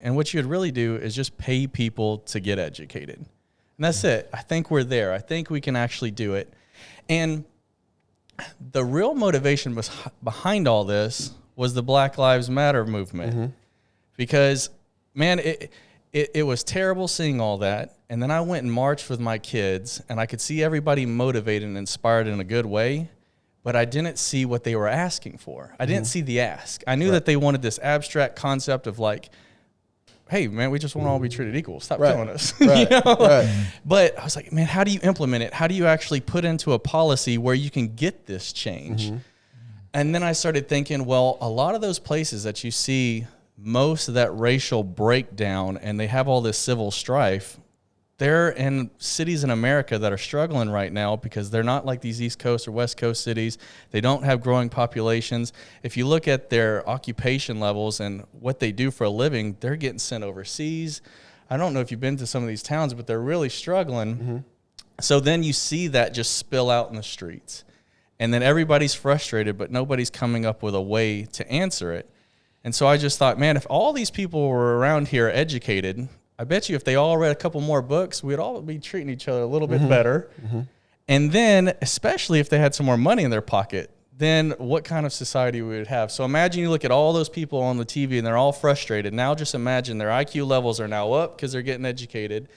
And what you would really do is just pay people to get educated. And that's it. I think we're there. I think we can actually do it. And the real motivation was behind all this was the Black Lives Matter movement. Because, man, it was terrible seeing all that. And then I went and marched with my kids, and I could see everybody motivated and inspired in a good way, but I didn't see what they were asking for. I didn't see the ask. I knew that they wanted this abstract concept of like, hey, man, we just want to all be treated equal. Stop killing us. You know? But I was like, man, how do you implement it? How do you actually put into a policy where you can get this change? And then I started thinking, well, a lot of those places that you see most of that racial breakdown and they have all this civil strife, they're in cities in America that are struggling right now because they're not like these East Coast or West Coast cities. They don't have growing populations. If you look at their occupation levels and what they do for a living, they're getting sent overseas. I don't know if you've been to some of these towns, but they're really struggling. So then you see that just spill out in the streets. And then everybody's frustrated, but nobody's coming up with a way to answer it. And so I just thought, man, if all these people were around here educated, I bet you if they all read a couple more books, we'd all be treating each other a little bit better. And then, especially if they had some more money in their pocket, then what kind of society we would have. So imagine you look at all those people on the TV and they're all frustrated. Now just imagine their IQ levels are now up because they're getting educated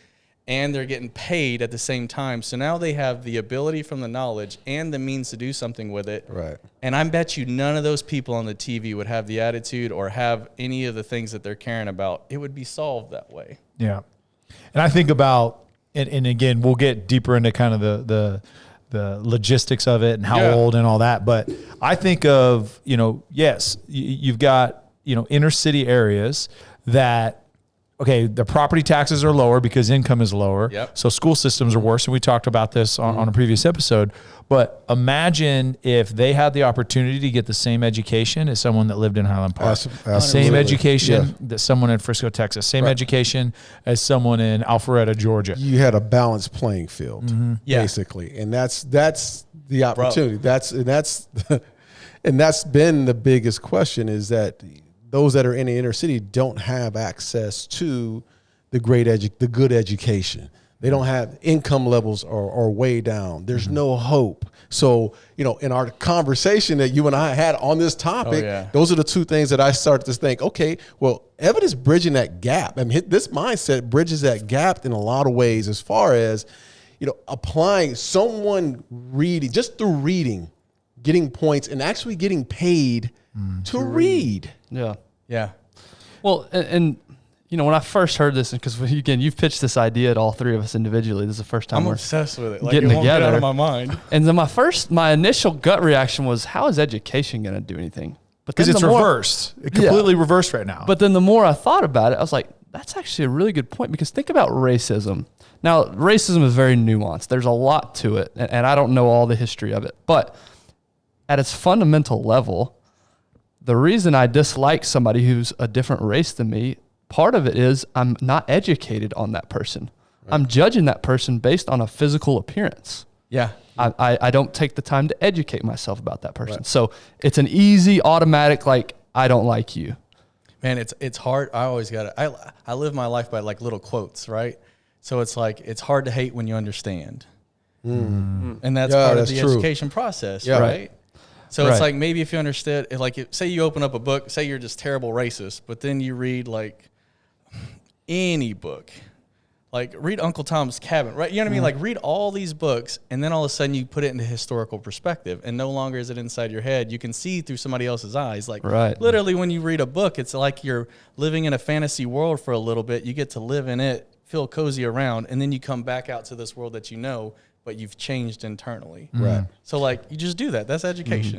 and they're getting paid at the same time. So now they have the ability from the knowledge and the means to do something with it. Right. And I bet you none of those people on the TV would have the attitude or have any of the things that they're caring about. It would be solved that way. Yeah. And I think about, and again, we'll get deeper into kind of the logistics of it and how old and all that. But I think of, yes, you've got, inner city areas that, okay, the property taxes are lower because income is lower. So school systems are worse. And we talked about this on a previous episode. But imagine if they had the opportunity to get the same education as someone that lived in Highland Park. Same education that someone in Frisco, Texas. Same education as someone in Alpharetta, Georgia. You had a balanced playing field, basically. And that's the opportunity. And that's been the biggest question, is that those that are in the inner city don't have access to the good education. They don't have income levels are way down. There's no hope. So, in our conversation that you and I had on this topic, those are the two things that I started to think, okay, well, evidence bridging that gap. I mean, this mindset bridges that gap in a lot of ways, as far as, applying someone reading, just through reading, getting points and actually getting paid to read. Yeah. Well, and when I first heard this, because again, you've pitched this idea to all three of us individually. This is the first time I'm obsessed with it. Like, getting it won't together. Get out of my mind. And then my initial gut reaction was, how is education going to do anything? Because it's reversed. It's completely reversed right now. But then the more I thought about it, I was like, that's actually a really good point, because think about racism. Now, racism is very nuanced. There's a lot to it, and I don't know all the history of it. But at its fundamental level, the reason I dislike somebody who's a different race than me, part of it is I'm not educated on that person. Right. I'm judging that person based on a physical appearance. Yeah. I don't take the time to educate myself about that person. Right. So it's an easy, automatic, like, I don't like you. Man, it's hard. I always got to, I live my life by like little quotes, right? So it's like, it's hard to hate when you understand. And that's part of the education process, right? So it's like, maybe if you understood, say you open up a book, say you're just terrible racist, but then you read like any book, like read Uncle Tom's Cabin, right? You know what I mean? Like read all these books, and then all of a sudden you put it into historical perspective, and no longer is it inside your head. You can see through somebody else's eyes. Like literally when you read a book, it's like you're living in a fantasy world for a little bit. You get to live in it, feel cozy around, and then you come back out to this world that you know, but you've changed internally. Right. So like, you just do that. That's education.